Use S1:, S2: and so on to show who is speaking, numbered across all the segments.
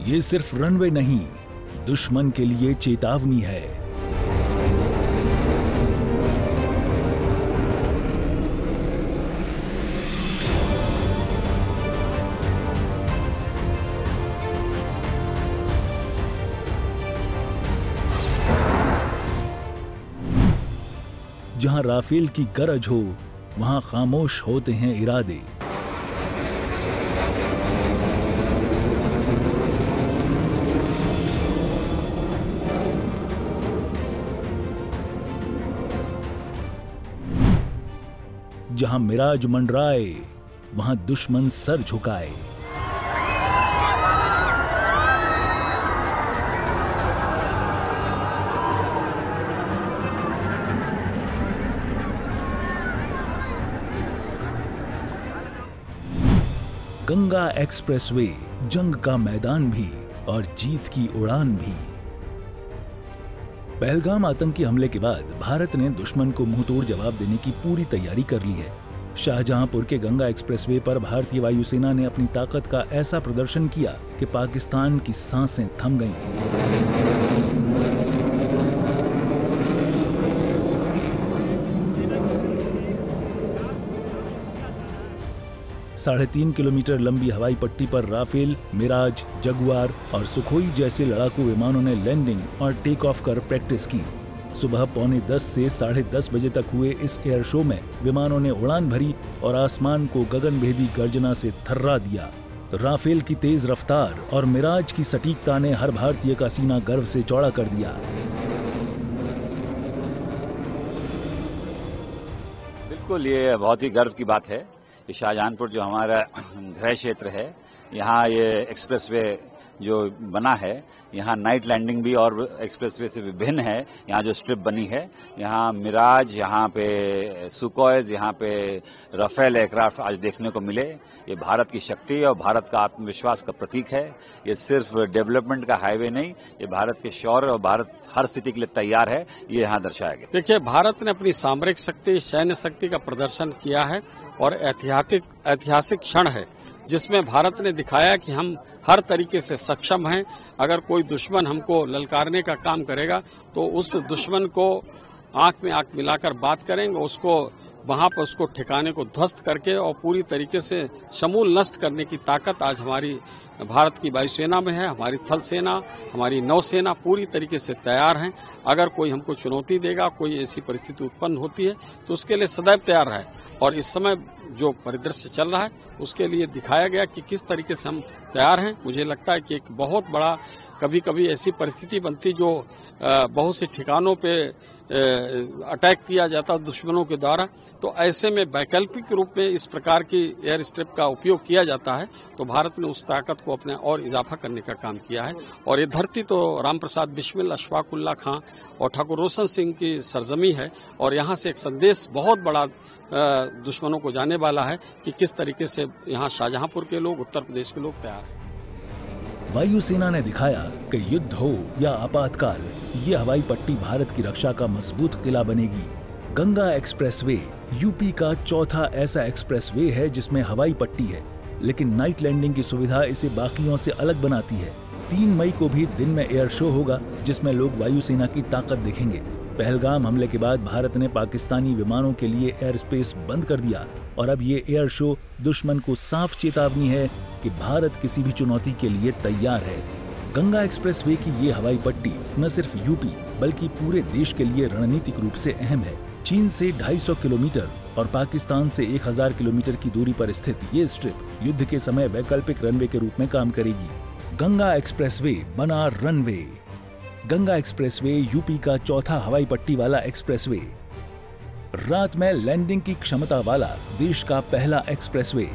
S1: ये सिर्फ रनवे नहीं, दुश्मन के लिए चेतावनी है। जहां राफेल की गरज हो, वहां खामोश होते हैं इरादे। जहां मिराज मंडराए, वहां दुश्मन सर झुकाए। गंगा एक्सप्रेसवे, जंग का मैदान भी और जीत की उड़ान भी। पहलगाम आतंकी हमले के बाद भारत ने दुश्मन को मुंहतोड़ जवाब देने की पूरी तैयारी कर ली है। शाहजहांपुर के गंगा एक्सप्रेसवे पर भारतीय वायुसेना ने अपनी ताकत का ऐसा प्रदर्शन किया कि पाकिस्तान की सांसें थम गईं। 3.5 किलोमीटर लंबी हवाई पट्टी पर राफेल, मिराज, जगुआर और सुखोई जैसे लड़ाकू विमानों ने लैंडिंग और टेक ऑफ कर प्रैक्टिस की। सुबह 9:45 से 10:30 बजे तक हुए इस एयर शो में विमानों ने उड़ान भरी और आसमान को गगनभेदी गर्जना से थर्रा दिया। राफेल की तेज रफ्तार और मिराज की सटीकता ने हर भारतीय का सीना गर्व से चौड़ा कर दिया।
S2: बिल्कुल, ये बहुत ही गर्व की बात है। शाहजहांपुर जो हमारा गृह क्षेत्र है, यहाँ ये एक्सप्रेसवे जो बना है, यहाँ नाइट लैंडिंग भी और एक्सप्रेसवे से विभिन्न है। यहाँ जो स्ट्रिप बनी है, यहाँ मिराज, यहाँ पे सुखोइज, यहाँ पे राफेल एयरक्राफ्ट आज देखने को मिले। ये भारत की शक्ति और भारत का आत्मविश्वास का प्रतीक है। ये सिर्फ डेवलपमेंट का हाईवे नहीं, ये भारत के शौर्य और भारत हर स्थिति के लिए तैयार है, ये यहाँ दर्शाया गया।
S3: देखिए, भारत ने अपनी सामरिक शक्ति, सैन्य शक्ति का प्रदर्शन किया है और ऐतिहासिक क्षण है जिसमें भारत ने दिखाया कि हम हर तरीके से सक्षम हैं। अगर कोई दुश्मन हमको ललकारने का काम करेगा तो उस दुश्मन को आंख में आंख मिलाकर बात करेंगे, उसको वहां पर उसको ठिकाने को ध्वस्त करके और पूरी तरीके से समूल नष्ट करने की ताकत आज हमारी भारत की वायुसेना में है। हमारी थल सेना, हमारी नौसेना पूरी तरीके से तैयार हैं। अगर कोई हमको चुनौती देगा, कोई ऐसी परिस्थिति उत्पन्न होती है तो उसके लिए सदैव तैयार है। और इस समय जो परिदृश्य चल रहा है उसके लिए दिखाया गया कि किस तरीके से हम तैयार हैं। मुझे लगता है कि एक बहुत बड़ा कभी कभी ऐसी परिस्थिति बनती जो बहुत से ठिकानों पे अटैक किया जाता दुश्मनों के द्वारा, तो ऐसे में वैकल्पिक रूप में इस प्रकार की एयर स्ट्रिप का उपयोग किया जाता है। तो भारत ने उस ताकत को अपने और इजाफा करने का काम किया है। और ये धरती तो राम प्रसाद बिस्मिल, अशफाक उल्लाह खां और ठाकुर रोशन सिंह की सरजमी है। और यहाँ से एक संदेश बहुत बड़ा दुश्मनों को जाने वाला है कि किस तरीके से यहाँ शाहजहांपुर के लोग, उत्तर प्रदेश के लोग तैयार हैं।
S1: वायुसेना ने दिखाया कि युद्ध हो या आपातकाल, ये हवाई पट्टी भारत की रक्षा का मजबूत किला बनेगी। गंगा एक्सप्रेसवे यूपी का चौथा ऐसा एक्सप्रेसवे है जिसमें हवाई पट्टी है, लेकिन नाइट लैंडिंग की सुविधा इसे बाकियों से अलग बनाती है। 3 मई को भी दिन में एयर शो होगा जिसमें लोग वायुसेना की ताकत देखेंगे। पहलगाम हमले के बाद भारत ने पाकिस्तानी विमानों के लिए एयर स्पेस बंद कर दिया और अब ये एयर शो दुश्मन को साफ चेतावनी है कि भारत किसी भी चुनौती के लिए तैयार है। गंगा एक्सप्रेसवे की ये हवाई पट्टी न सिर्फ यूपी बल्कि पूरे देश के लिए रणनीतिक रूप से अहम है। चीन से 250 किलोमीटर और पाकिस्तान से 1000 किलोमीटर की दूरी पर स्थित ये स्ट्रिप युद्ध के समय वैकल्पिक रनवे के रूप में काम करेगी। गंगा एक्सप्रेसवे बना रनवे। गंगा एक्सप्रेसवे यूपी का चौथा हवाई पट्टी वाला एक्सप्रेसवे, रात में लैंडिंग की क्षमता वाला देश का पहला एक्सप्रेसवे।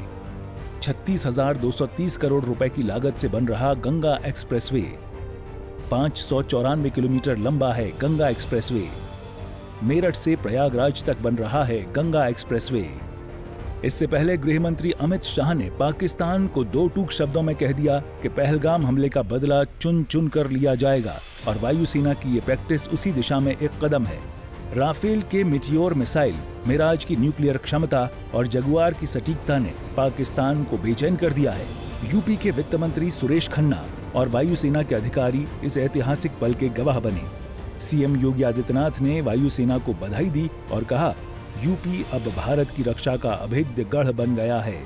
S1: 36,230 करोड़ रुपए की लागत से बन रहा गंगा एक्सप्रेसवे। 594 किलोमीटर लंबा है गंगा एक्सप्रेसवे। मेरठ से प्रयागराज तक बन रहा है गंगा एक्सप्रेसवे। इससे पहले गृह मंत्री अमित शाह ने पाकिस्तान को 2 टूक शब्दों में कह दिया कि पहलगाम हमले का बदला चुन चुन कर लिया जाएगा और वायुसेना की ये प्रैक्टिस उसी दिशा में एक कदम है। राफेल के मिटियोर मिसाइल, मिराज की न्यूक्लियर क्षमता और जगुआर की सटीकता ने पाकिस्तान को बेचैन कर दिया है। यूपी के वित्त मंत्री सुरेश खन्ना और वायुसेना के अधिकारी इस ऐतिहासिक पल के गवाह बने। सीएम योगी आदित्यनाथ ने वायुसेना को बधाई दी और कहा, यूपी अब भारत की रक्षा का अभेद्य गढ़ बन गया है।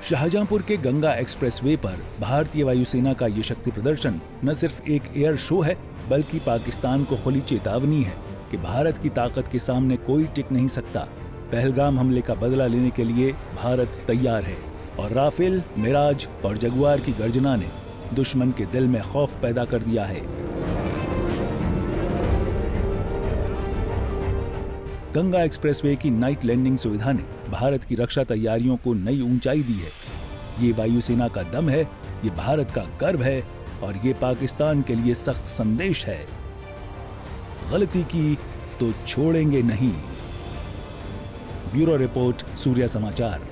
S1: शाहजहांपुर के गंगा एक्सप्रेसवे पर भारतीय वायुसेना का ये शक्ति प्रदर्शन न सिर्फ एक एयर शो है, बल्कि पाकिस्तान को खुली चेतावनी है कि भारत की ताकत के सामने कोई टिक नहीं सकता। पहलगाम हमले का बदला लेने के लिए भारत तैयार है और राफेल, मिराज और जगुआर की गर्जना ने दुश्मन के दिल में खौफ पैदा कर दिया है। गंगा एक्सप्रेसवे की नाइट लैंडिंग सुविधा ने भारत की रक्षा तैयारियों को नई ऊंचाई दी है। ये वायुसेना का दम है, ये भारत का गर्व है और ये पाकिस्तान के लिए सख्त संदेश है, गलती की तो छोड़ेंगे नहीं। ब्यूरो रिपोर्ट, सूर्या समाचार।